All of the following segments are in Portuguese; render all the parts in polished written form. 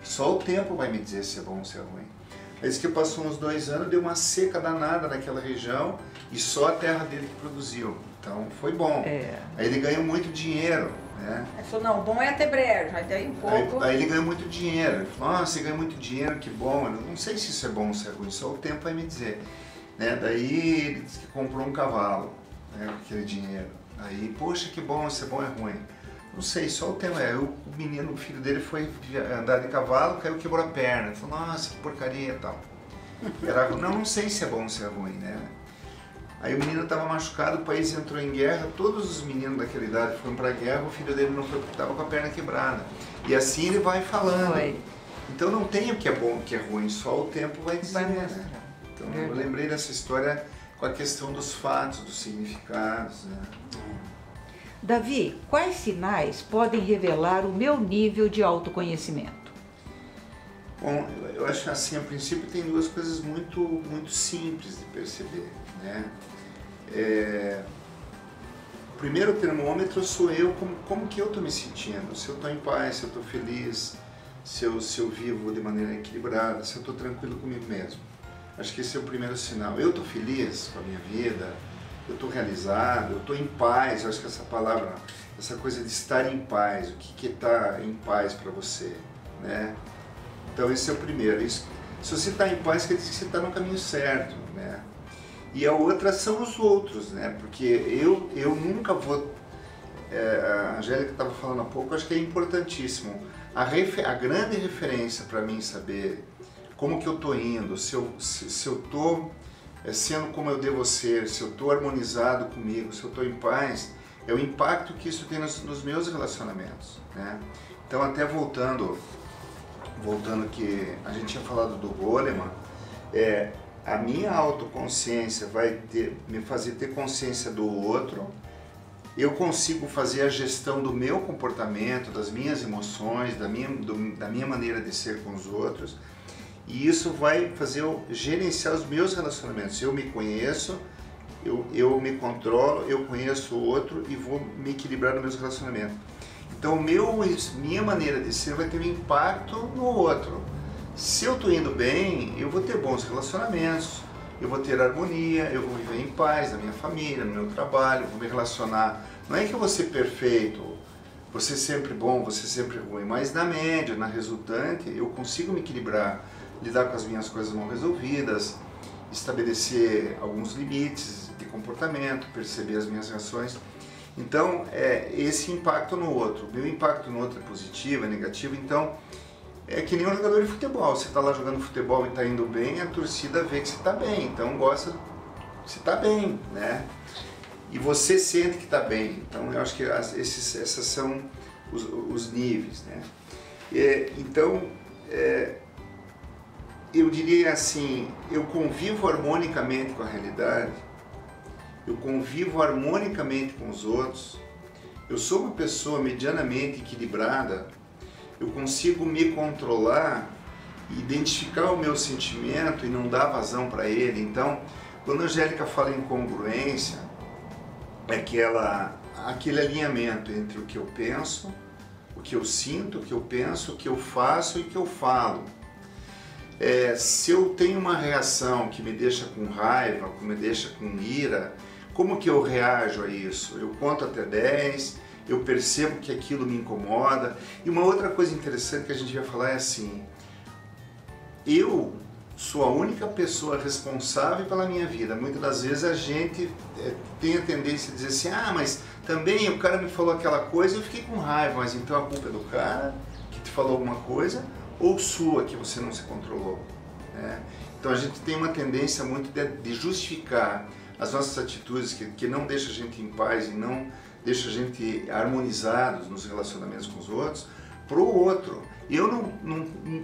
Só o tempo vai me dizer se é bom ou se é ruim. Aí disse que passou uns 2 anos, deu uma seca danada naquela região e só a terra dele que produziu. Então foi bom. Aí ele ganhou muito dinheiro, né? Ele falou, não, bom é ter brejo, aí daí um pouco... Aí ele ganhou muito dinheiro. Ele falou, nossa, você ganha muito dinheiro, que bom. Eu não sei se isso é bom ou se é ruim, só o tempo vai me dizer. Né? Daí ele disse que comprou um cavalo, né, com aquele dinheiro. Aí, poxa, que bom, se é bom ou é ruim. Não sei, só o tempo. O menino, o filho dele foi andar de cavalo, caiu, quebrou a perna. Ele falou, nossa, que porcaria e tal. Não sei se é bom ou se é ruim, né? Aí o menino estava machucado, o país entrou em guerra, todos os meninos daquela idade foram para a guerra, o filho dele não foi porque estava com a perna quebrada. E assim ele vai falando. Então não tem o que é bom e o que é ruim, só o tempo vai dizer. Né? Então eu lembrei dessa história com a questão dos fatos, dos significados. Né? Davi, quais sinais podem revelar o meu nível de autoconhecimento? Bom, eu acho que assim, a princípio tem duas coisas muito simples de perceber, né? O primeiro termômetro sou eu, como que eu estou me sentindo, se eu estou em paz, se eu estou feliz, se eu vivo de maneira equilibrada, se eu estou tranquilo comigo mesmo. Acho que esse é o primeiro sinal. Eu estou feliz com a minha vida, eu estou realizado, eu estou em paz. Eu acho que essa palavra, essa coisa de estar em paz, o que é estar em paz para você, né? Então esse é o primeiro. Isso, se você está em paz, quer dizer que você está no caminho certo, né? E a outra são os outros, né? Porque eu nunca vou... a Angélica estava falando há pouco, acho que é importantíssimo. A grande referência para mim saber como que eu estou indo, se eu estou sendo como eu devo ser, se eu estou harmonizado comigo, se eu estou em paz, é o impacto que isso tem nos meus relacionamentos, né? Então até voltando que a gente tinha falado do Goleman, a minha autoconsciência vai me fazer ter consciência do outro, eu consigo fazer a gestão do meu comportamento, das minhas emoções, da minha maneira de ser com os outros, e isso vai fazer eu gerenciar os meus relacionamentos. Eu me conheço, eu me controlo, eu conheço o outro e vou me equilibrar nos meus relacionamentos. Então minha maneira de ser vai ter um impacto no outro. Se eu estou indo bem, eu vou ter bons relacionamentos, eu vou ter harmonia, eu vou viver em paz na minha família, no meu trabalho, vou me relacionar. Não é que eu vou ser perfeito, vou ser sempre bom, vou ser sempre ruim, mas na média, na resultante, eu consigo me equilibrar, lidar com as minhas coisas mal resolvidas, estabelecer alguns limites de comportamento, perceber as minhas reações. Então, esse impacto no outro. O meu impacto no outro é positivo, é negativo, então é que nem um jogador de futebol. Você está lá jogando futebol e está indo bem, a torcida vê que você está bem, então gosta, você está bem, né? E você sente que está bem. Então, eu acho que esses são os níveis, né? Então, eu diria assim, eu convivo harmonicamente com a realidade, eu convivo harmonicamente com os outros, eu sou uma pessoa medianamente equilibrada, eu consigo me controlar, identificar o meu sentimento e não dar vazão para ele. Então, quando a Angélica fala em congruência, aquele alinhamento entre o que eu penso, o que eu sinto, o que eu penso, o que eu faço e o que eu falo. Se eu tenho uma reação que me deixa com raiva, que me deixa com ira, como que eu reajo a isso? Eu conto até 10, eu percebo que aquilo me incomoda. E uma outra coisa interessante que a gente vai falar é assim, eu sou a única pessoa responsável pela minha vida. Muitas das vezes a gente tem a tendência a dizer assim, mas também o cara me falou aquela coisa e eu fiquei com raiva, mas então a culpa é do cara que te falou alguma coisa ou sua que você não se controlou, né? Então a gente tem uma tendência muito de justificar as nossas atitudes que não deixam a gente em paz e não deixam a gente harmonizados nos relacionamentos com os outros, para o outro. Eu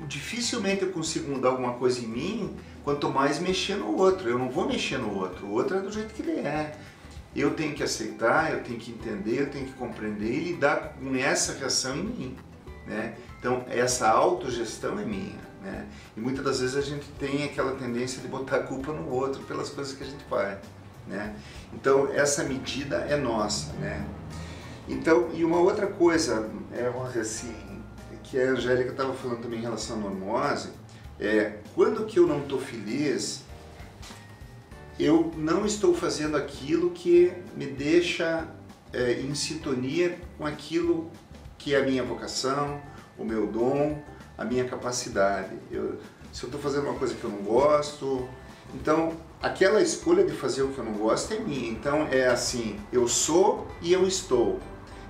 dificilmente eu consigo mudar alguma coisa em mim, quanto mais mexer no outro. Eu não vou mexer no outro, o outro é do jeito que ele é. Eu tenho que aceitar, eu tenho que entender, eu tenho que compreender e lidar com essa reação em mim, né? Então essa autogestão é minha, né? E muitas das vezes a gente tem aquela tendência de botar a culpa no outro pelas coisas que a gente faz, né? Então essa medida é nossa, né? Então, e uma outra coisa, vamos dizer assim, que a Angélica estava falando também em relação à normose, quando que eu não estou feliz, eu não estou fazendo aquilo que me deixa em sintonia com aquilo que é a minha vocação, o meu dom, a minha capacidade. Se eu estou fazendo uma coisa que eu não gosto, então aquela escolha de fazer o que eu não gosto é minha. Então é assim, eu sou e eu estou.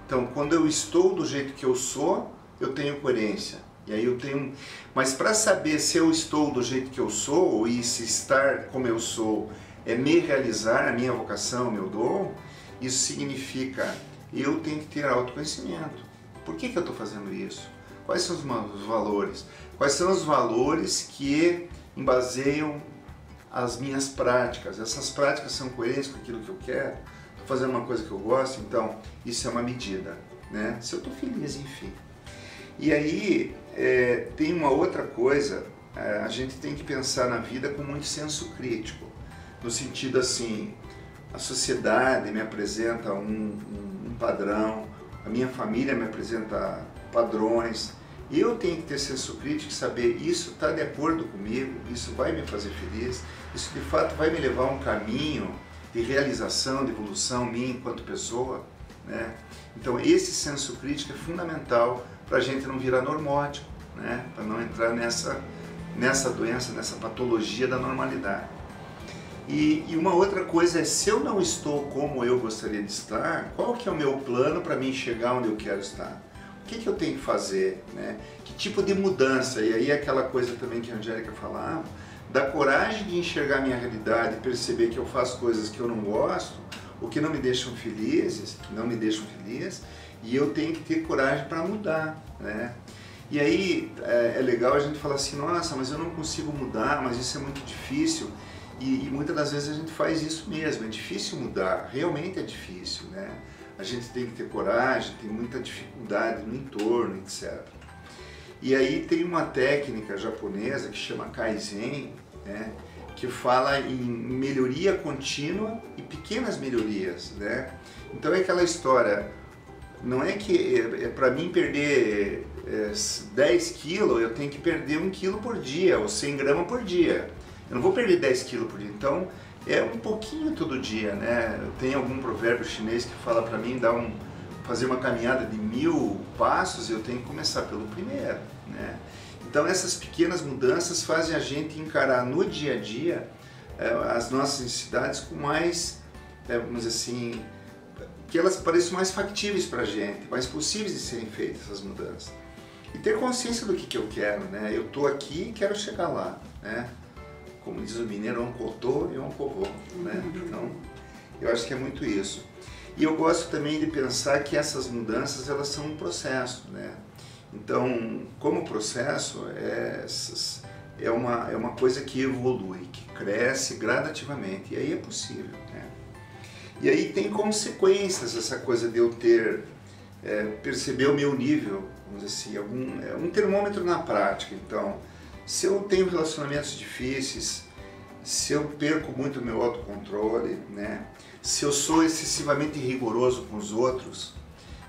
Então quando eu estou do jeito que eu sou, eu tenho coerência. E aí eu tenho, mas para saber se eu estou do jeito que eu sou e se estar como eu sou é me realizar a minha vocação, o meu dom, isso significa eu tenho que ter autoconhecimento. Por que eu estou fazendo isso? Quais são os valores? Quais são os valores que embaseiam as minhas práticas? Essas práticas são coerentes com aquilo que eu quero? Estou fazendo uma coisa que eu gosto? Então isso é uma medida, né? Se eu estou feliz, enfim. E aí tem uma outra coisa, a gente tem que pensar na vida com muito senso crítico, no sentido assim, a sociedade me apresenta um padrão, a minha família me apresenta padrões, e eu tenho que ter senso crítico e saber isso está de acordo comigo, isso vai me fazer feliz, isso de fato vai me levar a um caminho de realização, de evolução minha enquanto pessoa, né? Então esse senso crítico é fundamental para a gente não virar normótico, né? Para não entrar nessa doença, nessa patologia da normalidade. E uma outra coisa é, se eu não estou como eu gostaria de estar, qual que é o meu plano para mim chegar onde eu quero estar? O que eu tenho que fazer, né? Que tipo de mudança? E aí aquela coisa também que a Angélica falava, da coragem de enxergar a minha realidade, perceber que eu faço coisas que eu não gosto, ou que não me deixam felizes, e eu tenho que ter coragem para mudar, né? E aí é legal a gente falar assim, nossa, mas eu não consigo mudar, mas isso é muito difícil. E muitas das vezes a gente faz isso mesmo, é difícil mudar, realmente é difícil, né? A gente tem que ter coragem, tem muita dificuldade no entorno, etc. E aí tem uma técnica japonesa que chama Kaizen, né? Que fala em melhoria contínua e pequenas melhorias, né? Então é aquela história, não é que para mim perder 10 quilos eu tenho que perder 1 quilo por dia ou 100 gramas por dia. Eu não vou perder 10 quilos por dia, então é um pouquinho todo dia, né? Tem algum provérbio chinês que fala para mim fazer uma caminhada de 1000 passos, eu tenho que começar pelo primeiro, né? Então essas pequenas mudanças fazem a gente encarar no dia a dia as nossas necessidades com mais, vamos dizer assim, que elas pareçam mais factíveis para a gente, mais possíveis de serem feitas essas mudanças. E ter consciência do que eu quero, né? Eu estou aqui e quero chegar lá, né? Como diz o mineiro, um cotô e um covô, né? Então, eu acho que é muito isso. E eu gosto também de pensar que essas mudanças, elas são um processo, né? Então, como processo, é uma coisa que evolui, que cresce gradativamente, e aí é possível, né? E aí tem consequências essa coisa de eu perceber o meu nível, vamos dizer assim, um termômetro na prática. Então, se eu tenho relacionamentos difíceis, se eu perco muito o meu autocontrole, né? Se eu sou excessivamente rigoroso com os outros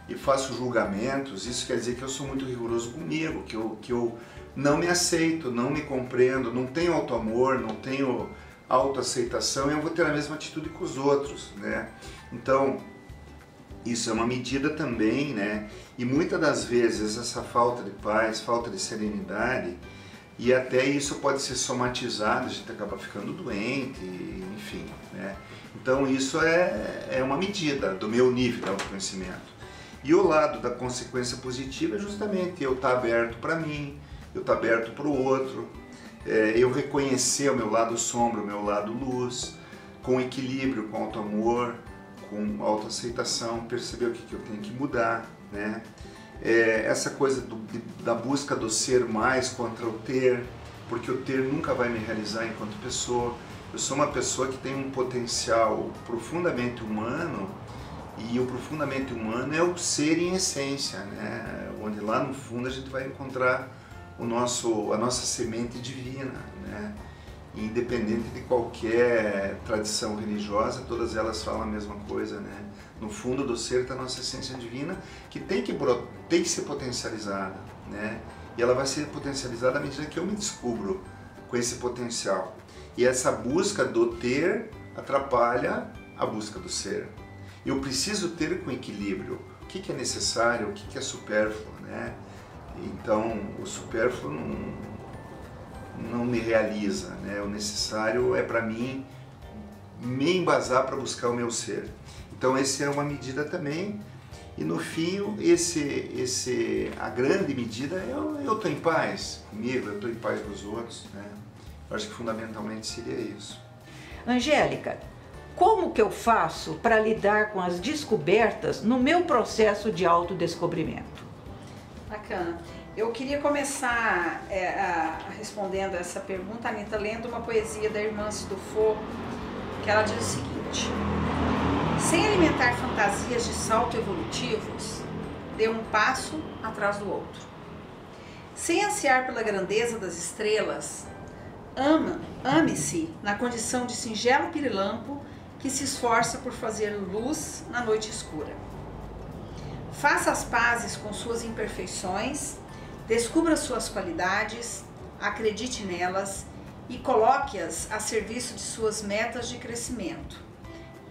e faço julgamentos, isso quer dizer que eu sou muito rigoroso comigo, que eu não me aceito, não me compreendo, não tenho autoamor, não tenho autoaceitação, e eu vou ter a mesma atitude com os outros, né? Então, isso é uma medida também, né? E muitas das vezes essa falta de paz, falta de serenidade, e até isso pode ser somatizado, a gente acaba ficando doente, enfim, né? Então isso é uma medida do meu nível de autoconhecimento. E o lado da consequência positiva é justamente eu estar aberto para mim, eu estar aberto para o outro, eu reconhecer o meu lado sombra, o meu lado luz, com equilíbrio, com auto-amor, com autoaceitação, perceber o que eu tenho que mudar, né? Essa coisa da busca do ser mais contra o ter, porque o ter nunca vai me realizar enquanto pessoa. Eu sou uma pessoa que tem um potencial profundamente humano, e o profundamente humano é o ser em essência, né? Onde lá no fundo a gente vai encontrar a nossa semente divina, né? Independente de qualquer tradição religiosa, todas elas falam a mesma coisa, né? No fundo do ser está a nossa essência divina, que tem que ser potencializada, né? E ela vai ser potencializada à medida que eu me descubro com esse potencial. E essa busca do ter atrapalha a busca do ser. Eu preciso ter com equilíbrio o que é necessário, o que é supérfluo, né? Então, o supérfluo não me realiza, né? O necessário é para mim me embasar para buscar o meu ser. Então, essa é uma medida também. E no fim, a grande medida é eu estou em paz comigo, eu estou em paz com os outros, né? Eu acho que fundamentalmente seria isso. Angélica, como que eu faço para lidar com as descobertas no meu processo de autodescobrimento? Bacana. Eu queria começar respondendo essa pergunta, Anita, lendo uma poesia da irmã Dufaux, que ela diz o seguinte: sem alimentar fantasias de salto evolutivos, dê um passo atrás do outro. Sem ansiar pela grandeza das estrelas, ame-se na condição de singelo pirilampo que se esforça por fazer luz na noite escura. Faça as pazes com suas imperfeições, descubra suas qualidades, acredite nelas e coloque-as a serviço de suas metas de crescimento.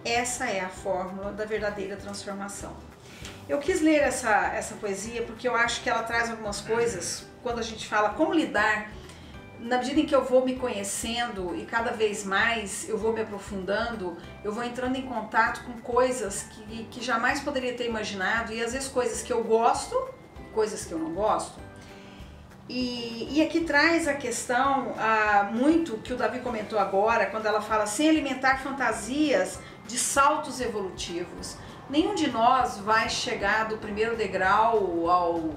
Essa é a fórmula da verdadeira transformação. Eu quis ler essa poesia porque eu acho que ela traz algumas coisas, quando a gente fala como lidar, na medida em que eu vou me conhecendo e cada vez mais eu vou me aprofundando, eu vou entrando em contato com coisas que jamais poderia ter imaginado, e às vezes coisas que eu gosto, coisas que eu não gosto. E aqui traz a questão muito que o Davi comentou agora, quando ela fala sem alimentar fantasias de saltos evolutivos. Nenhum de nós vai chegar do primeiro degrau ao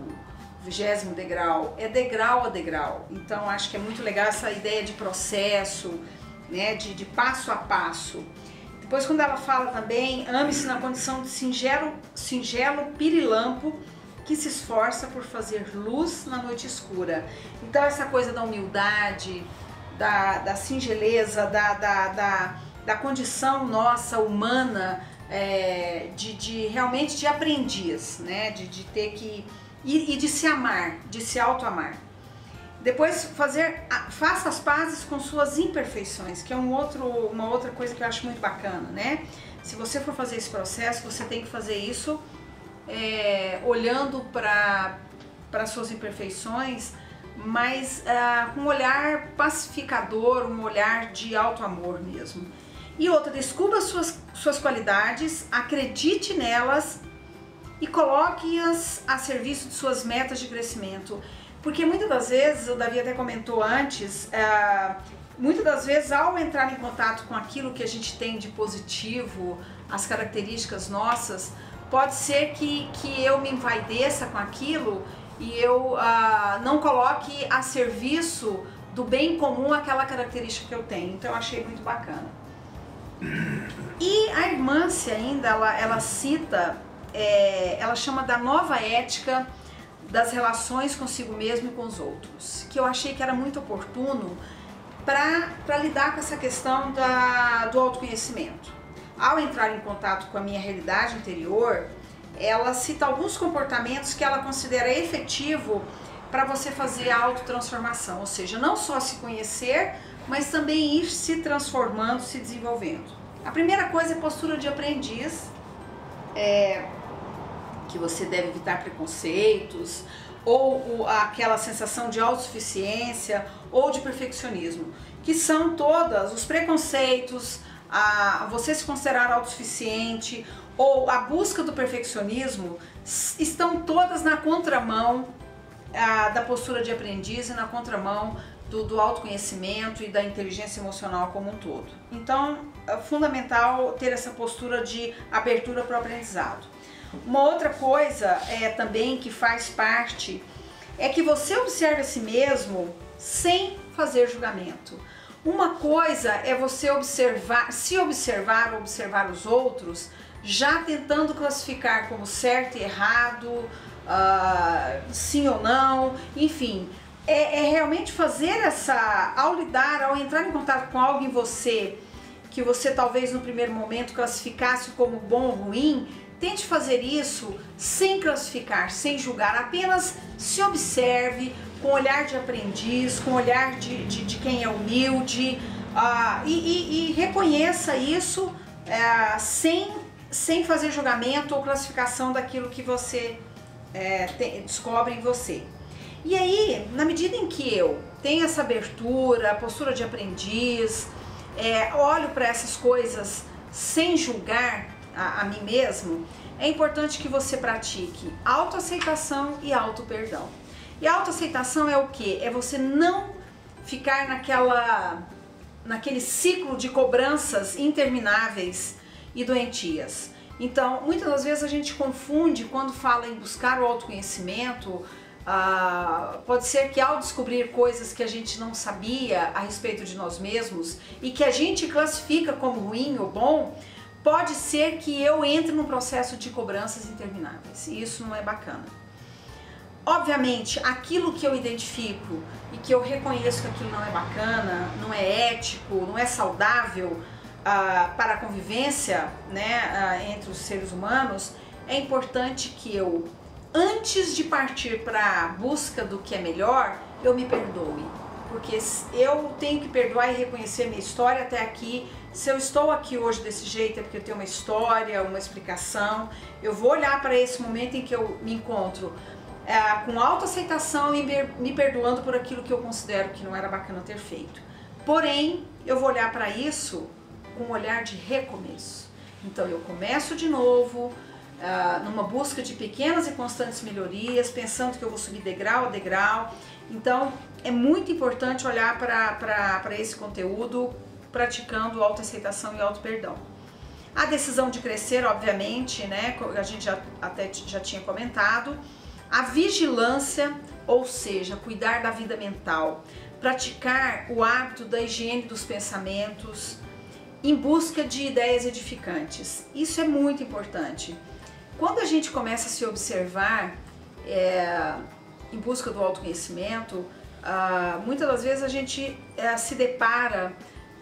20º degrau, é degrau a degrau. Então acho que é muito legal essa ideia de processo, né, de passo a passo. Depois, quando ela fala também, ame-se na condição de singelo pirilampo que se esforça por fazer luz na noite escura. Então essa coisa da humildade, da singeleza, da condição nossa humana, de realmente de aprendiz, né, de ter que e de se amar, de se auto-amar. Depois faça as pazes com suas imperfeições, que é uma outra coisa que eu acho muito bacana, né? Se você for fazer esse processo, você tem que fazer isso olhando para suas imperfeições, mas com um olhar pacificador, um olhar de auto-amor mesmo. E outra, descubra suas qualidades, acredite nelas e coloque-as a serviço de suas metas de crescimento. Porque muitas das vezes, o Davi até comentou antes, muitas das vezes ao entrar em contato com aquilo que a gente tem de positivo, as características nossas, pode ser que eu me envaideça com aquilo e eu não coloque a serviço do bem comum aquela característica que eu tenho. Então eu achei muito bacana. E a Hermância ainda, ela cita, ela chama da nova ética das relações consigo mesmo e com os outros, que eu achei que era muito oportuno para lidar com essa questão do autoconhecimento. Ao entrar em contato com a minha realidade interior, ela cita alguns comportamentos que ela considera efetivo para você fazer a autotransformação, ou seja, não só se conhecer, mas também ir se transformando, se desenvolvendo. A primeira coisa é postura de aprendiz, que você deve evitar preconceitos, ou aquela sensação de autossuficiência ou de perfeccionismo, que são todas os preconceitos, você se considerar autossuficiente ou a busca do perfeccionismo, estão todas na contramão da postura de aprendiz e na contramão do autoconhecimento e da inteligência emocional como um todo. Então, é fundamental ter essa postura de abertura para o aprendizado. Uma outra coisa também que faz parte é que você observe a si mesmo sem fazer julgamento. Uma coisa é você observar os outros, já tentando classificar como certo e errado, sim ou não, enfim. É realmente fazer ao entrar em contato com algo em você, que você talvez no primeiro momento classificasse como bom ou ruim, tente fazer isso sem classificar, sem julgar, apenas se observe com olhar de aprendiz, com olhar de quem é humilde, e reconheça isso sem fazer julgamento ou classificação daquilo que você descobre em você. E aí, na medida em que eu tenho essa abertura, postura de aprendiz, olho para essas coisas sem julgar a mim mesmo, é importante que você pratique autoaceitação e auto-perdão. E a autoaceitação é o quê? É você não ficar naquele ciclo de cobranças intermináveis e doentias. Então, muitas das vezes a gente confunde quando fala em buscar o autoconhecimento. Pode ser que ao descobrir coisas que a gente não sabia a respeito de nós mesmos e que a gente classifica como ruim ou bom, pode ser que eu entre num processo de cobranças intermináveis, e isso não é bacana. Obviamente, aquilo que eu identifico e que eu reconheço que aquilo não é bacana, não é ético, não é saudável para a convivência, né, entre os seres humanos, é importante que eu, antes de partir para a busca do que é melhor, eu me perdoe. Porque eu tenho que perdoar e reconhecer minha história até aqui. Se eu estou aqui hoje desse jeito é porque eu tenho uma história, uma explicação. Eu vou olhar para esse momento em que eu me encontro com autoaceitação e me perdoando por aquilo que eu considero que não era bacana ter feito. Porém, eu vou olhar para isso com um olhar de recomeço. Então eu começo de novo, numa busca de pequenas e constantes melhorias, pensando que eu vou subir degrau a degrau. Então é muito importante olhar para esse conteúdo praticando autoaceitação e auto-perdão. A decisão de crescer, obviamente, né, a gente já tinha comentado. A vigilância, ou seja, cuidar da vida mental, praticar o hábito da higiene dos pensamentos em busca de ideias edificantes. Isso é muito importante. Quando a gente começa a se observar em busca do autoconhecimento, muitas das vezes a gente se depara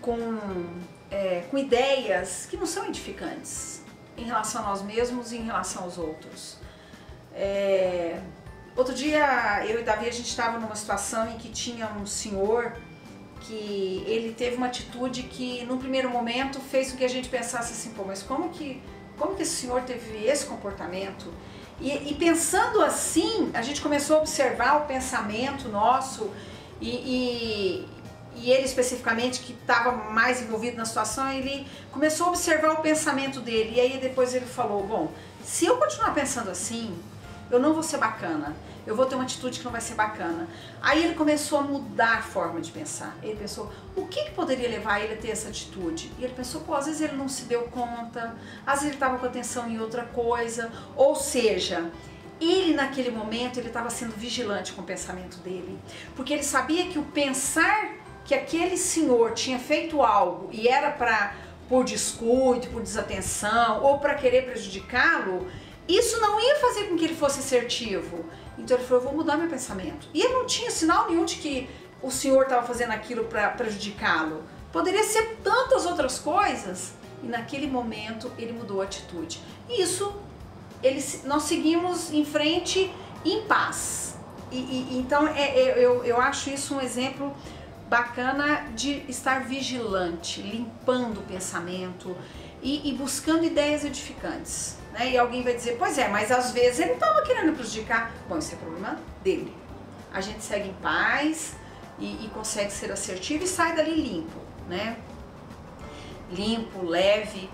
com ideias que não são edificantes em relação a nós mesmos e em relação aos outros. Outro dia, eu e Davi, a gente estava numa situação em que tinha um senhor que ele teve uma atitude que, num primeiro momento, fez com que a gente pensasse assim, pô, mas como que esse senhor teve esse comportamento? E pensando assim, a gente começou a observar o pensamento nosso e ele especificamente, que estava mais envolvido na situação, ele começou a observar o pensamento dele. E aí depois ele falou, bom, se eu continuar pensando assim, eu não vou ser bacana, eu vou ter uma atitude que não vai ser bacana. Aí ele começou a mudar a forma de pensar. Ele pensou, o que poderia levar ele a ter essa atitude? E ele pensou, pô, às vezes ele não se deu conta, às vezes ele estava com atenção em outra coisa. Ou seja, ele naquele momento, ele estava sendo vigilante com o pensamento dele. Porque ele sabia que o pensar que aquele senhor tinha feito algo e era por descuido, por desatenção ou para querer prejudicá-lo, isso não ia fazer com que ele fosse assertivo. Então ele falou, eu vou mudar meu pensamento. E ele não tinha sinal nenhum de que o senhor estava fazendo aquilo para prejudicá-lo. Poderia ser tantas outras coisas. E naquele momento ele mudou a atitude. E isso, nós seguimos em frente em paz. Então eu acho isso um exemplo bacana de estar vigilante, limpando o pensamento e buscando ideias edificantes. Né? E alguém vai dizer, pois é, mas às vezes ele estava querendo prejudicar. Bom, isso é problema dele. A gente segue em paz e consegue ser assertivo e sai dali limpo, né? Limpo, leve.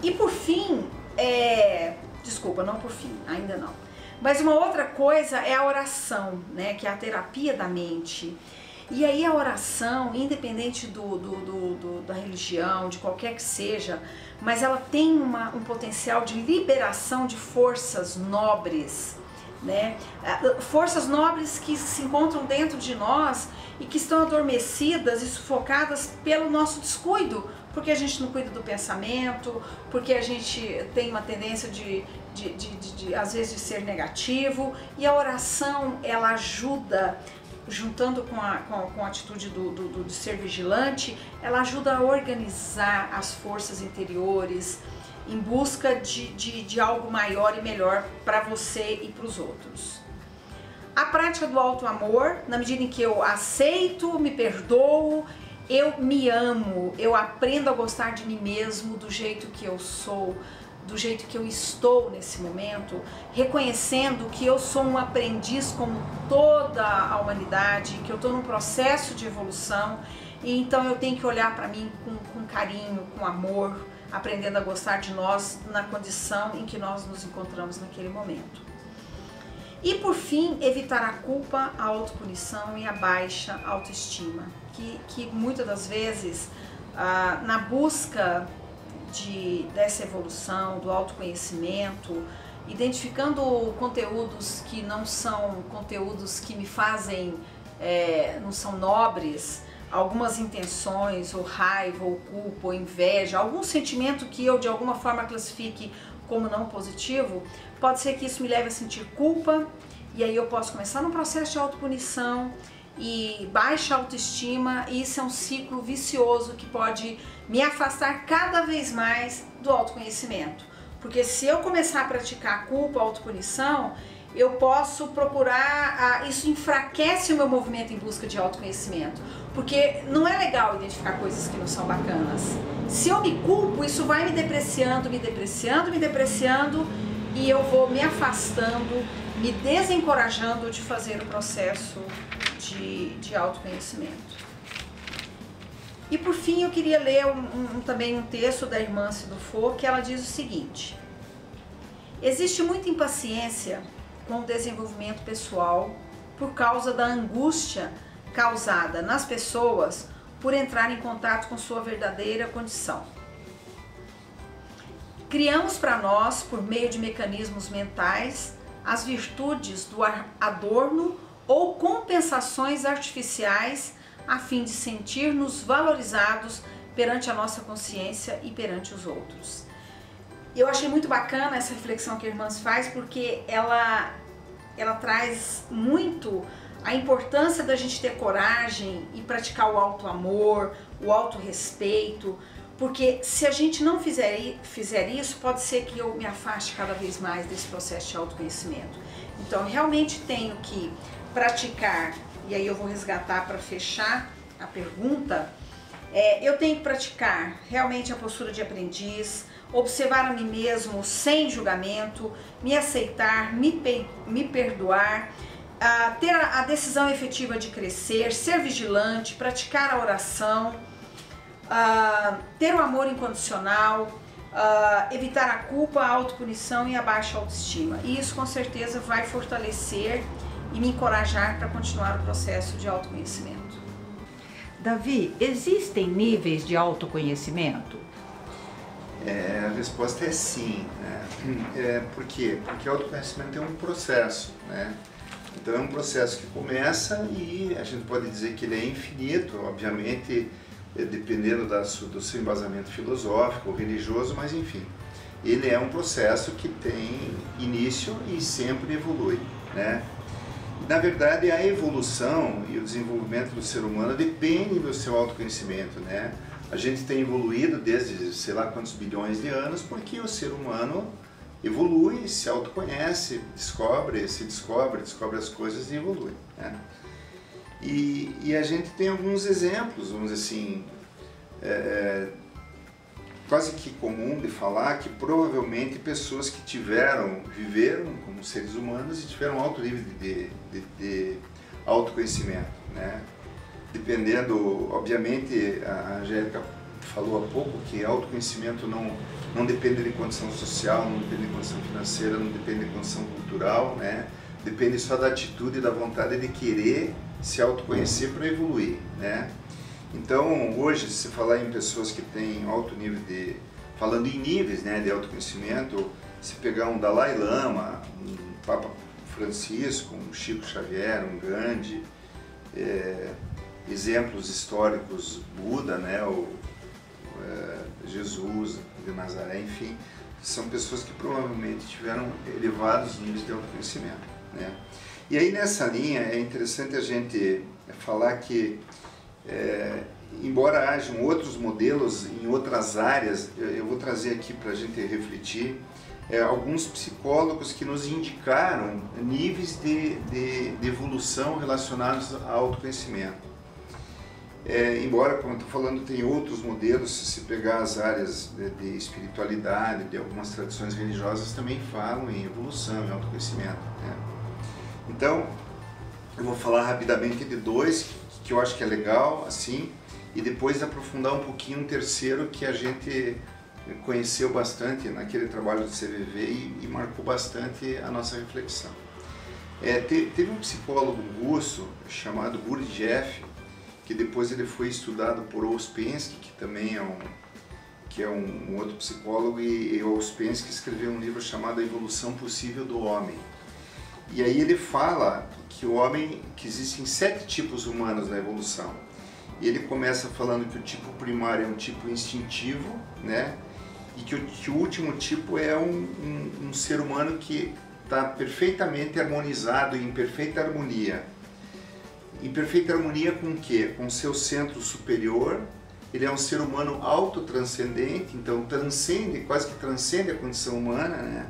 E por fim, desculpa, não por fim, ainda não. Mas uma outra coisa é a oração, né? Que é a terapia da mente. E aí a oração, independente da religião, de qualquer que seja, mas ela tem um potencial de liberação de forças nobres, né? Forças nobres que se encontram dentro de nós e que estão adormecidas e sufocadas pelo nosso descuido, porque a gente não cuida do pensamento, porque a gente tem uma tendência de às vezes de ser negativo, e a oração ela ajuda, juntando com a atitude de ser vigilante, ela ajuda a organizar as forças interiores em busca de algo maior e melhor para você e para os outros. A prática do auto-amor, na medida em que eu aceito, me perdoo, eu me amo, eu aprendo a gostar de mim mesmo do jeito que eu sou, do jeito que eu estou nesse momento, reconhecendo que eu sou um aprendiz como toda a humanidade, que eu estou num processo de evolução, e então eu tenho que olhar para mim com carinho, com amor, aprendendo a gostar de nós na condição em que nós nos encontramos naquele momento. E por fim, evitar a culpa, a autopunição e a baixa autoestima, que muitas das vezes, na busca dessa evolução, do autoconhecimento, identificando conteúdos que não são conteúdos que me fazem, não são nobres, algumas intenções, ou raiva, ou culpa, ou inveja, algum sentimento que eu de alguma forma classifique como não positivo, pode ser que isso me leve a sentir culpa, e aí eu posso começar num processo de autopunição e baixa autoestima, e isso é um ciclo vicioso que pode me afastar cada vez mais do autoconhecimento. Porque se eu começar a praticar culpa, autopunição, eu posso procurar, isso enfraquece o meu movimento em busca de autoconhecimento, porque não é legal identificar coisas que não são bacanas. Se eu me culpo, isso vai me depreciando, e eu vou me afastando, me desencorajando de fazer o processo de autoconhecimento. E por fim eu queria ler também um texto da irmã Cidufo, que ela diz o seguinte: existe muita impaciência com o desenvolvimento pessoal por causa da angústia causada nas pessoas por entrar em contato com sua verdadeira condição. Criamos para nós, por meio de mecanismos mentais, as virtudes do adorno ou compensações artificiais a fim de sentir-nos valorizados perante a nossa consciência e perante os outros. Eu achei muito bacana essa reflexão que a irmã faz, porque ela traz muito a importância da gente ter coragem e praticar o auto-amor, o auto-respeito, porque se a gente não fizer isso, pode ser que eu me afaste cada vez mais desse processo de autoconhecimento. Então, eu realmente tenho que praticar, e aí eu vou resgatar para fechar a pergunta, eu tenho que praticar realmente a postura de aprendiz, observar a mim mesmo sem julgamento, me aceitar, me perdoar, ter a decisão efetiva de crescer, ser vigilante, praticar a oração, ter o amor incondicional, evitar a culpa, a autopunição e a baixa autoestima. E isso com certeza vai fortalecer e me encorajar para continuar o processo de autoconhecimento. Davi, existem níveis de autoconhecimento? A resposta é sim, né? Por quê? Porque o autoconhecimento é um processo, né? Então é um processo que começa e a gente pode dizer que ele é infinito, obviamente, dependendo do seu embasamento filosófico ou religioso, mas enfim, ele é um processo que tem início e sempre evolui, né? Na verdade, a evolução e o desenvolvimento do ser humano dependem do seu autoconhecimento, né? A gente tem evoluído desde sei lá quantos bilhões de anos porque o ser humano evolui, se autoconhece, descobre as coisas e evolui, né? E a gente tem alguns exemplos, vamos dizer assim, quase que comum de falar que provavelmente pessoas que viveram como seres humanos e tiveram alto nível de autoconhecimento, né? Dependendo, obviamente, a Angélica falou há pouco que autoconhecimento não depende de condição social, não depende de condição financeira, não depende de condição cultural, né? Depende só da atitude e da vontade de querer se autoconhecer para evoluir, né? Então, hoje, se falar em pessoas que têm alto nível falando em níveis, né, de autoconhecimento, se pegar um Dalai Lama, um Papa Francisco, um Chico Xavier, um Gandhi, exemplos históricos, Buda, né, Jesus de Nazaré, enfim, são pessoas que provavelmente tiveram elevados níveis de autoconhecimento, né? E aí nessa linha é interessante a gente falar que, embora hajam outros modelos em outras áreas, eu vou trazer aqui para a gente refletir alguns psicólogos que nos indicaram níveis de evolução relacionados ao autoconhecimento. Embora, como eu estou falando, tem outros modelos, se você pegar as áreas de espiritualidade, de algumas tradições religiosas também falam em evolução, em autoconhecimento, né? Então, eu vou falar rapidamente de dois que eu acho que é legal, assim, e depois aprofundar um pouquinho um terceiro que a gente conheceu bastante naquele trabalho do CVV e marcou bastante a nossa reflexão. Teve um psicólogo russo chamado Gurdjieff, que depois ele foi estudado por Ouspensky, que também é um outro psicólogo, e Ouspensky escreveu um livro chamado A Evolução Possível do Homem. E aí ele fala que o homem, que existem 7 tipos humanos na evolução. E ele começa falando que o tipo primário é um tipo instintivo, né? E que o último tipo é um ser humano que está perfeitamente harmonizado, em perfeita harmonia. Em perfeita harmonia com o quê? Com o seu centro superior. Ele é um ser humano autotranscendente, então transcende, quase que transcende a condição humana, né?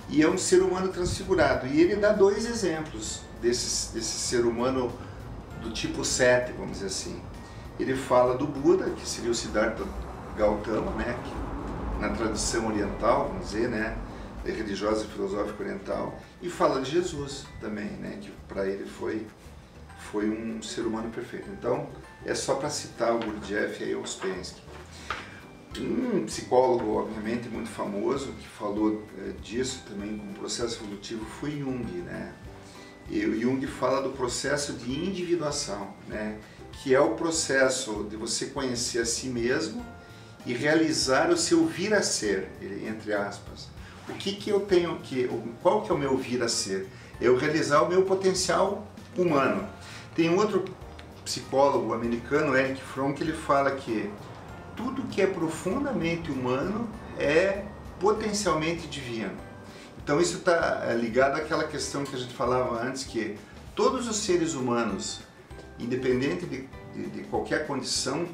E é um ser humano transfigurado. E ele dá 2 exemplos desse ser humano do tipo 7, vamos dizer assim. Ele fala do Buda, que seria o Siddhartha Gautama, né? Que, na tradição oriental, vamos dizer, né? Religiosa e filosófica oriental. E fala de Jesus também, né? Que para ele foi um ser humano perfeito. Então, é só para citar o Gurdjieff e Ouspensky. Um psicólogo, obviamente, muito famoso, que falou disso também como processo evolutivo, foi Jung, né? E o Jung fala do processo de individuação, né? Que é o processo de você conhecer a si mesmo e realizar o seu vir a ser, entre aspas. O que eu tenho que, qual que é o meu vir a ser? É eu realizar o meu potencial humano. Tem um outro psicólogo americano, Erich Fromm, que ele fala que tudo que é profundamente humano é potencialmente divino. Então isso está ligado àquela questão que a gente falava antes, que todos os seres humanos, independente de qualquer condição,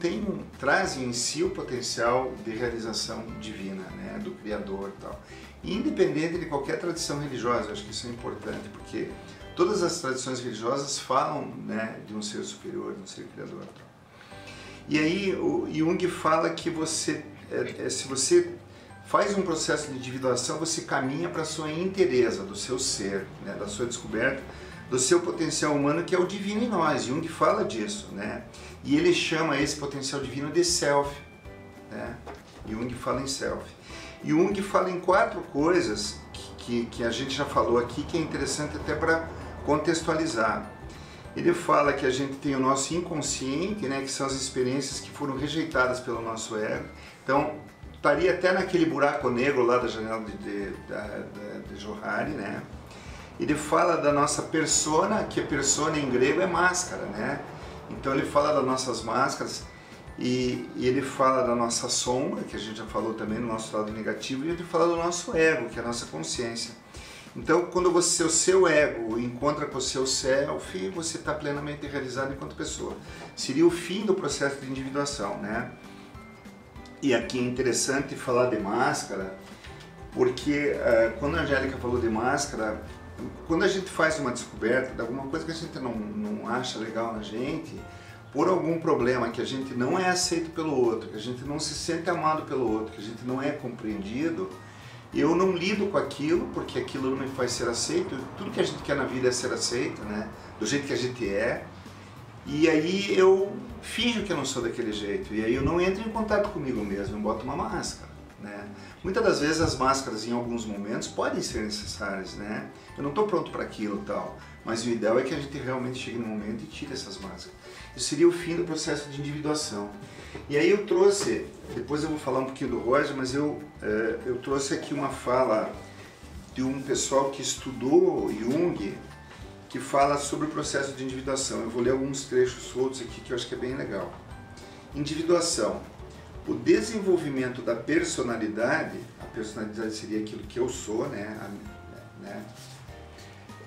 trazem em si o potencial de realização divina, né, do Criador e tal. E independente de qualquer tradição religiosa, eu acho que isso é importante, porque todas as tradições religiosas falam, né, de um ser superior, de um ser criador. E aí o Jung fala que se você faz um processo de individuação, você caminha para a sua inteireza do seu ser, né, da sua descoberta, do seu potencial humano, que é o divino em nós. Jung fala disso, né? E ele chama esse potencial divino de self, né? Jung fala em self. E Jung fala em 4 coisas que a gente já falou aqui, que é interessante até para contextualizar. Ele fala que a gente tem o nosso inconsciente, né, que são as experiências que foram rejeitadas pelo nosso ego. Então, estaria até naquele buraco negro lá da janela de Johari, né? Ele fala da nossa persona, que a persona em grego é máscara, né? Então ele fala das nossas máscaras e ele fala da nossa sombra, que a gente já falou também no nosso lado negativo, e ele fala do nosso ego, que é a nossa consciência. Então, quando o seu ego encontra com o seu self, você está plenamente realizado enquanto pessoa. Seria o fim do processo de individuação, né? E aqui é interessante falar de máscara, porque quando a Angélica falou de máscara, quando a gente faz uma descoberta de alguma coisa que a gente não acha legal na gente, por algum problema que a gente não é aceito pelo outro, que a gente não se sente amado pelo outro, que a gente não é compreendido, eu não lido com aquilo, porque aquilo não me faz ser aceito. Tudo que a gente quer na vida é ser aceito, né? Do jeito que a gente é. E aí eu finjo que eu não sou daquele jeito, e aí eu não entro em contato comigo mesmo, eu boto uma máscara, né? Muitas das vezes as máscaras em alguns momentos podem ser necessárias, né? Eu não estou pronto para aquilo e tal, mas o ideal é que a gente realmente chegue no momento e tire essas máscaras. Isso seria o fim do processo de individuação. E aí eu trouxe, depois eu vou falar um pouquinho do Roger, mas eu trouxe aqui uma fala de um pessoal que estudou Jung, que fala sobre o processo de individuação. Eu vou ler alguns trechos soltos aqui que eu acho que é bem legal. Individuação. O desenvolvimento da personalidade, a personalidade seria aquilo que eu sou, né?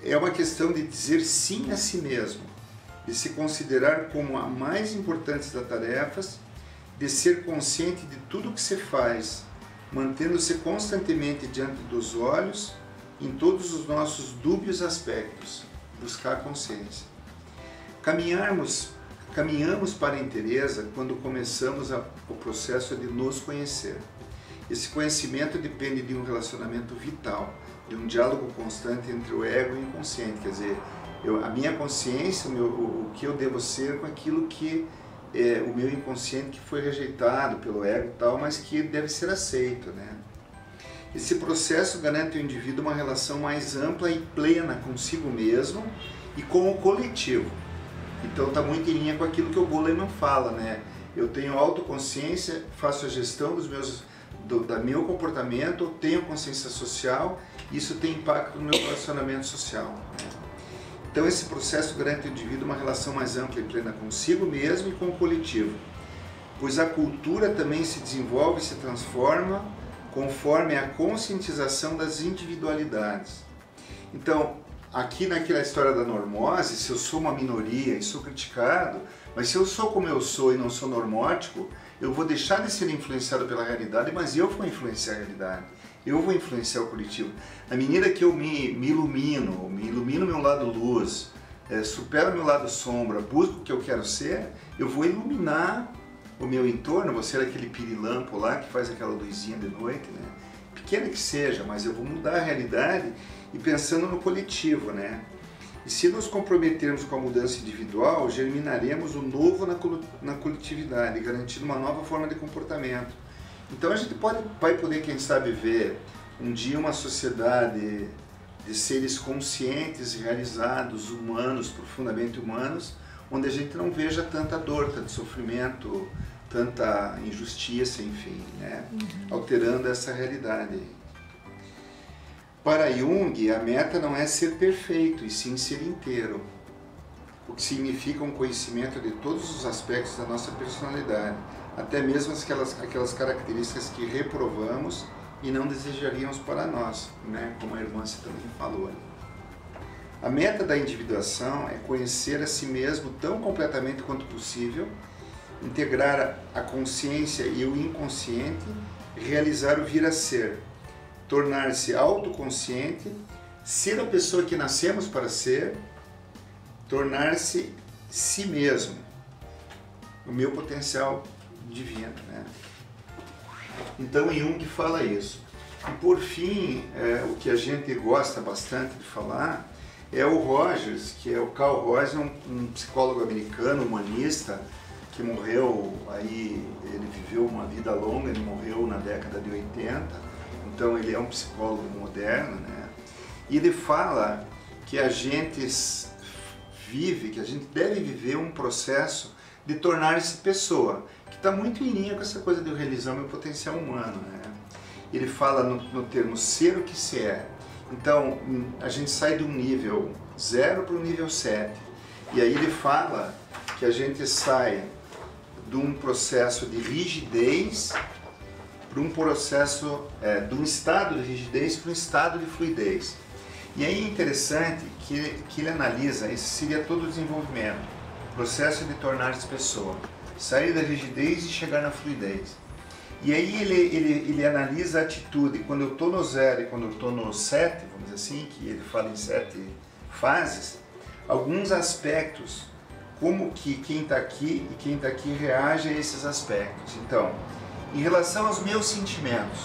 É uma questão de dizer sim a si mesmo, de se considerar como a mais importante das tarefas, de ser consciente de tudo que se faz, mantendo-se constantemente diante dos olhos em todos os nossos dúbios aspectos, buscar a consciência. Caminhamos para a inteireza quando começamos o processo de nos conhecer. Esse conhecimento depende de um relacionamento vital, de um diálogo constante entre o ego e o inconsciente, quer dizer, a minha consciência, o que eu devo ser com aquilo que é o meu inconsciente que foi rejeitado pelo ego e tal, mas que deve ser aceito, né? Esse processo garante ao indivíduo uma relação mais ampla e plena consigo mesmo e com o coletivo. Então está muito em linha com aquilo que o Goleman fala, né? Eu tenho autoconsciência, faço a gestão do meu comportamento, tenho consciência social, isso tem impacto no meu relacionamento social, né? Então esse processo garante ao indivíduo uma relação mais ampla e plena consigo mesmo e com o coletivo, pois a cultura também se desenvolve e se transforma conforme a conscientização das individualidades. Então, aqui naquela história da normose, se eu sou uma minoria e sou criticado, mas se eu sou como eu sou e não sou normótico, eu vou deixar de ser influenciado pela realidade, mas eu vou influenciar a realidade. Eu vou influenciar o coletivo. Na medida que eu me ilumino meu lado luz, supero meu lado sombra, busco o que eu quero ser, eu vou iluminar o meu entorno, vou ser aquele pirilampo lá que faz aquela luzinha de noite, né? Pequena que seja, mas eu vou mudar a realidade e pensando no coletivo, né? E se nos comprometermos com a mudança individual, germinaremos o novo na coletividade, garantindo uma nova forma de comportamento. Então a gente vai poder, quem sabe, ver um dia uma sociedade de seres conscientes, realizados, humanos, profundamente humanos, onde a gente não veja tanta dor, tanto sofrimento, tanta injustiça, enfim, né? Alterando essa realidade. Para Jung, a meta não é ser perfeito, e sim ser inteiro, o que significa um conhecimento de todos os aspectos da nossa personalidade, até mesmo aquelas características que reprovamos e não desejaríamos para nós, né? Como a irmã também falou. A meta da individuação é conhecer a si mesmo tão completamente quanto possível, integrar a consciência e o inconsciente, realizar o vir a ser, tornar-se autoconsciente, ser a pessoa que nascemos para ser, tornar-se si mesmo, o meu potencial divino, né? Então Jung fala isso. E por fim, o que a gente gosta bastante de falar é o Rogers, que é o Carl Rogers, um psicólogo americano, humanista, que morreu, aí ele viveu uma vida longa, ele morreu na década de 80, então ele é um psicólogo moderno, né? E ele fala que a gente que a gente deve viver um processo de tornar-se pessoa, que está muito em linha com essa coisa de eu realizar o meu potencial humano, né? Ele fala no termo ser o que se é. Então, a gente sai do nível 0 para o nível 7. E aí ele fala que a gente sai de um processo de rigidez para um processo, de um estado de rigidez para um estado de fluidez. E aí é interessante que ele analisa, esse seria todo o desenvolvimento, processo de tornar-se pessoa, sair da rigidez e chegar na fluidez. E aí ele analisa a atitude, quando eu estou no 0 e quando eu estou no 7, vamos dizer assim, que ele fala em 7 fases, alguns aspectos, como que quem está aqui e quem está aqui reage a esses aspectos. Então, em relação aos meus sentimentos,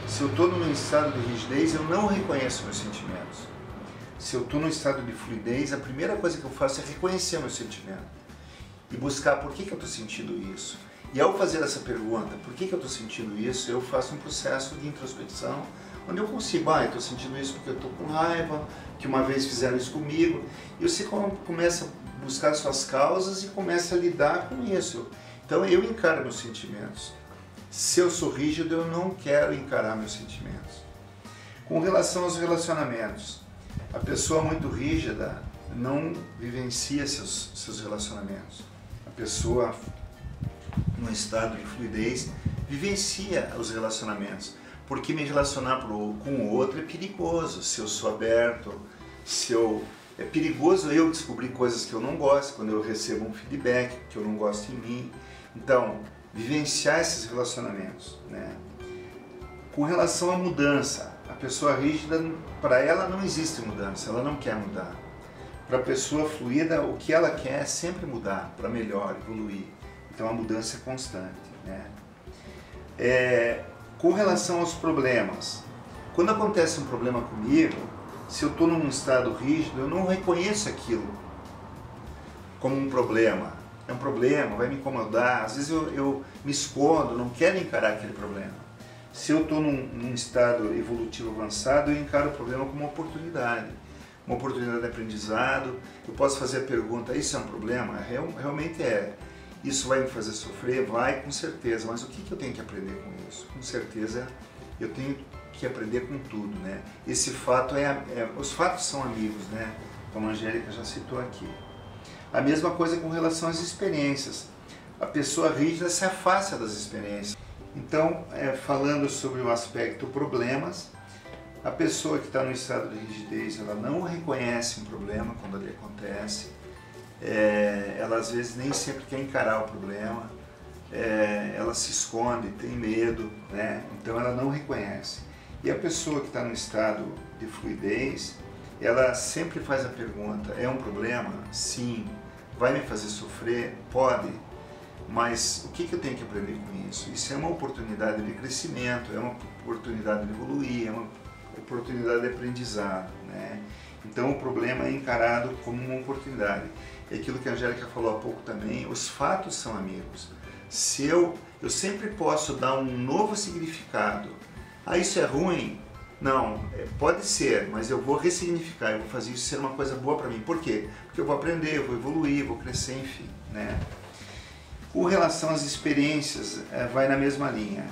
se eu estou num estado de rigidez, eu não reconheço meus sentimentos. Se eu estou num estado de fluidez, a primeira coisa que eu faço é reconhecer meu sentimento e buscar por que eu estou sentindo isso. E ao fazer essa pergunta, por que eu estou sentindo isso, eu faço um processo de introspecção, onde eu consigo, eu estou sentindo isso porque eu estou com raiva, que uma vez fizeram isso comigo, e você começa a buscar suas causas e começa a lidar com isso. Então eu encaro meus sentimentos. Se eu sou rígido, eu não quero encarar meus sentimentos. Com relação aos relacionamentos, a pessoa muito rígida não vivencia seus relacionamentos. A pessoa, num estado de fluidez, vivencia os relacionamentos, porque me relacionar com o outro é perigoso, se eu sou aberto, é perigoso eu descobrir coisas que eu não gosto, quando eu recebo um feedback que eu não gosto em mim. Então, vivenciar esses relacionamentos, né? Com relação à mudança, a pessoa rígida, para ela não existe mudança, ela não quer mudar. Para a pessoa fluida, o que ela quer é sempre mudar, para melhor, evoluir. Então a mudança é constante, né? Com relação aos problemas, quando acontece um problema comigo, se eu estou num estado rígido, eu não reconheço aquilo como um problema. É um problema, vai me incomodar, às vezes eu me escondo, não quero encarar aquele problema. Se eu estou num estado evolutivo avançado, eu encaro o problema como uma oportunidade de aprendizado. Eu posso fazer a pergunta, isso é um problema? Realmente é. Isso vai me fazer sofrer? Vai, com certeza, mas o que eu tenho que aprender com isso? Com certeza eu tenho que aprender com tudo, né? Esse fato os fatos são amigos, né? Como a Angélica já citou aqui. A mesma coisa com relação às experiências. A pessoa rígida se afasta das experiências. Então, falando sobre o aspecto problemas, a pessoa que está no estado de rigidez, ela não reconhece um problema quando ele acontece, ela às vezes nem sempre quer encarar o problema, ela se esconde, tem medo, né? Então ela não reconhece. E a pessoa que está no estado de fluidez, ela sempre faz a pergunta, é um problema? Sim. Vai me fazer sofrer? Pode. Mas o que eu tenho que aprender com isso? Isso é uma oportunidade de crescimento, é uma oportunidade de evoluir, é uma oportunidade de aprendizado, né? Então o problema é encarado como uma oportunidade. É aquilo que a Angélica falou há pouco também, os fatos são amigos. Se eu sempre posso dar um novo significado. Ah, isso é ruim? Não, pode ser, mas eu vou ressignificar, eu vou fazer isso ser uma coisa boa para mim. Por quê? Porque eu vou aprender, eu vou evoluir, vou crescer, enfim, né? Com relação às experiências, vai na mesma linha.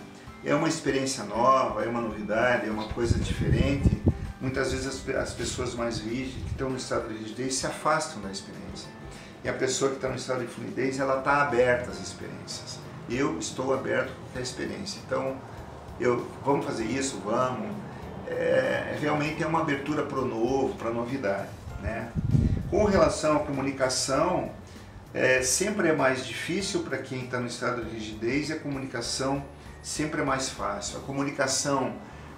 É uma experiência nova, é uma novidade, é uma coisa diferente. Muitas vezes as pessoas mais rígidas, que estão no estado de rigidez, se afastam da experiência. E a pessoa que está no estado de fluidez, ela está aberta às experiências. Eu estou aberto a qualquer experiência. Então, vamos fazer isso? Vamos. Realmente é uma abertura para o novo, para a novidade, né? Com relação à comunicação, sempre é mais difícil para quem está no estado de rigidez e a comunicação sempre é mais fácil. A comunicação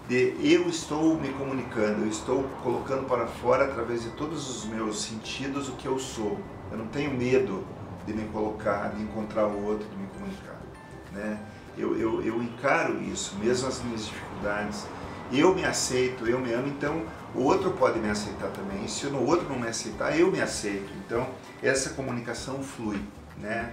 de eu estou me comunicando, eu estou colocando para fora através de todos os meus sentidos o que eu sou. Eu não tenho medo de me colocar, de encontrar o outro, de me comunicar, né? Eu encaro isso, mesmo as minhas dificuldades. Eu me aceito, eu me amo, então o outro pode me aceitar também. E se o outro não me aceitar, eu me aceito. Então essa comunicação flui, né?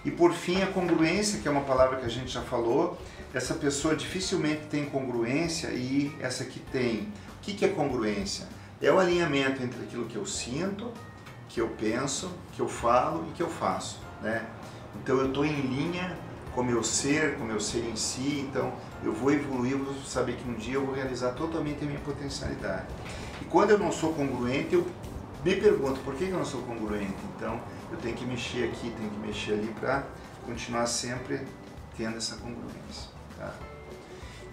E por fim, a congruência, que é uma palavra que a gente já falou. Essa pessoa dificilmente tem congruência e essa que tem. O que é congruência? É o alinhamento entre aquilo que eu sinto, que eu penso, que eu falo e que eu faço, né? Então eu estou em linha com o meu ser em si, então eu vou evoluir, eu vou saber que um dia eu vou realizar totalmente a minha potencialidade. E quando eu não sou congruente, eu me pergunto, por que eu não sou congruente? Então eu tenho que mexer aqui, tenho que mexer ali para continuar sempre tendo essa congruência, tá?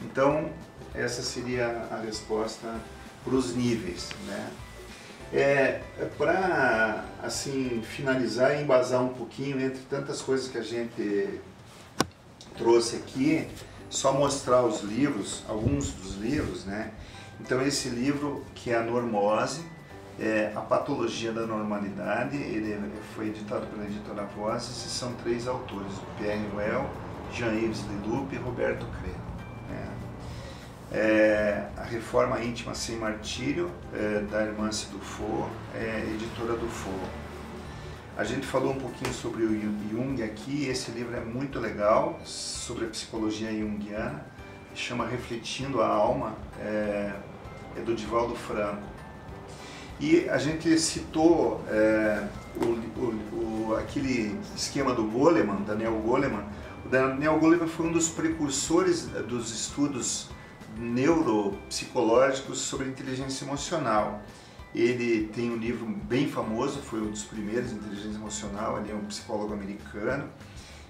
Então essa seria a resposta para os níveis, né? Para assim finalizar e embasar um pouquinho entre tantas coisas que a gente trouxe aqui, só mostrar os livros, alguns dos livros, né? Então esse livro que é a Normose, A Patologia da Normalidade, ele foi editado pela editora Vozes e são 3 autores, Pierre Well, Jean-Yves Leloup e Roberto Creno, né? A Reforma Íntima Sem Martírio, da Hermance Dufault, editora Dufault. A gente falou um pouquinho sobre o Jung aqui, esse livro é muito legal, sobre a psicologia junguiana, chama Refletindo a Alma, é do Divaldo Franco. E a gente citou aquele esquema do Goleman, Daniel Goleman. O Daniel Goleman foi um dos precursores dos estudos neuropsicológicos sobre inteligência emocional. Ele tem um livro bem famoso, foi um dos primeiros, Inteligência Emocional, ele é um psicólogo americano.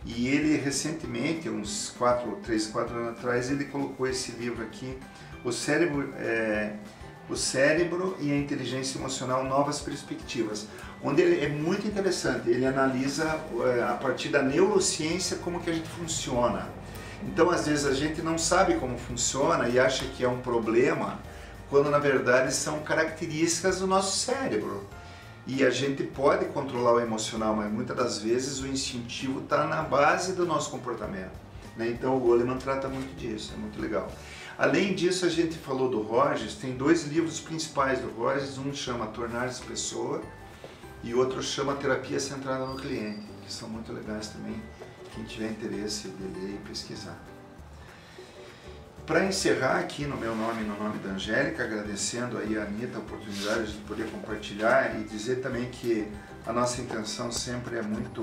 E ele recentemente, uns 3, 4 anos atrás, ele colocou esse livro aqui, O Cérebro e a Inteligência Emocional, Novas Perspectivas, onde ele é muito interessante, ele analisa a partir da neurociência como que a gente funciona. Então às vezes a gente não sabe como funciona e acha que é um problema, quando na verdade são características do nosso cérebro. E a gente pode controlar o emocional, mas muitas das vezes o instintivo está na base do nosso comportamento, né? Então o Goleman trata muito disso, é muito legal. Além disso, a gente falou do Rogers, tem 2 livros principais do Rogers, um chama Tornar-se Pessoa e outro chama Terapia Centrada no Cliente, que são muito legais também, quem tiver interesse de ler e pesquisar. Para encerrar aqui no meu nome e no nome da Angélica, agradecendo aí a Anita a oportunidade de poder compartilhar e dizer também que a nossa intenção sempre é muito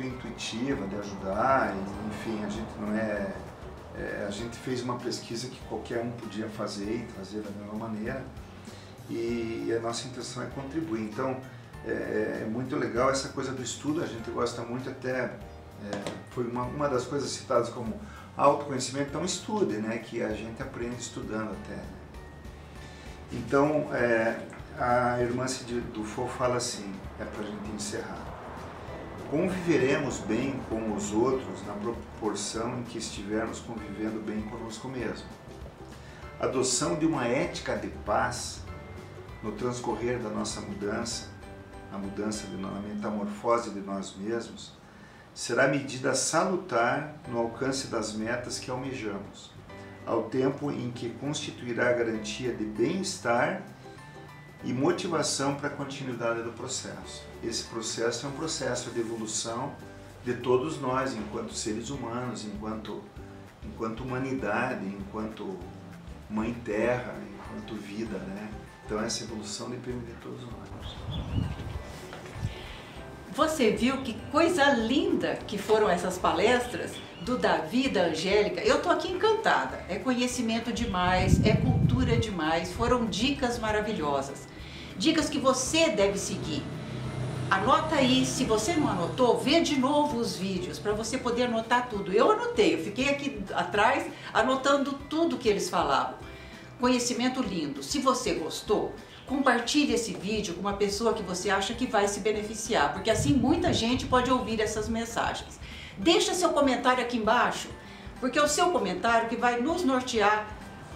intuitiva de ajudar, e, enfim, a gente não a gente fez uma pesquisa que qualquer um podia fazer e trazer da mesma maneira, e a nossa intenção é contribuir. Então é muito legal essa coisa do estudo, a gente gosta muito, até foi uma das coisas citadas como autoconhecimento. Então estude, né, que a gente aprende estudando até, né? Então a irmã Cid Dufaux fala assim, para a gente encerrar: conviveremos bem com os outros na proporção em que estivermos convivendo bem conosco mesmo. Adoção de uma ética de paz no transcorrer da nossa mudança, na metamorfose de nós mesmos, será medida salutar no alcance das metas que almejamos, ao tempo em que constituirá garantia de bem-estar e motivação para a continuidade do processo. Esse processo é um processo de evolução de todos nós, enquanto seres humanos, enquanto humanidade, enquanto Mãe Terra, enquanto vida, né? Então essa evolução depende de todos nós. Você viu que coisa linda que foram essas palestras do Davi, da Angélica? Eu tô aqui encantada, é conhecimento demais, é cultura demais, foram dicas maravilhosas. Dicas que você deve seguir. Anota aí, se você não anotou, vê de novo os vídeos para você poder anotar tudo. Eu anotei, eu fiquei aqui atrás anotando tudo que eles falavam. Conhecimento lindo. Se você gostou, compartilhe esse vídeo com uma pessoa que você acha que vai se beneficiar, porque assim muita gente pode ouvir essas mensagens. Deixa seu comentário aqui embaixo, porque é o seu comentário que vai nos nortear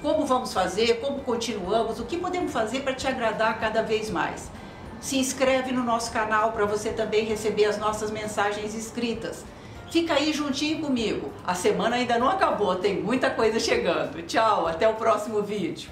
como vamos fazer, como continuamos, o que podemos fazer para te agradar cada vez mais. Se inscreve no nosso canal para você também receber as nossas mensagens escritas. Fica aí juntinho comigo. A semana ainda não acabou, tem muita coisa chegando. Tchau, até o próximo vídeo.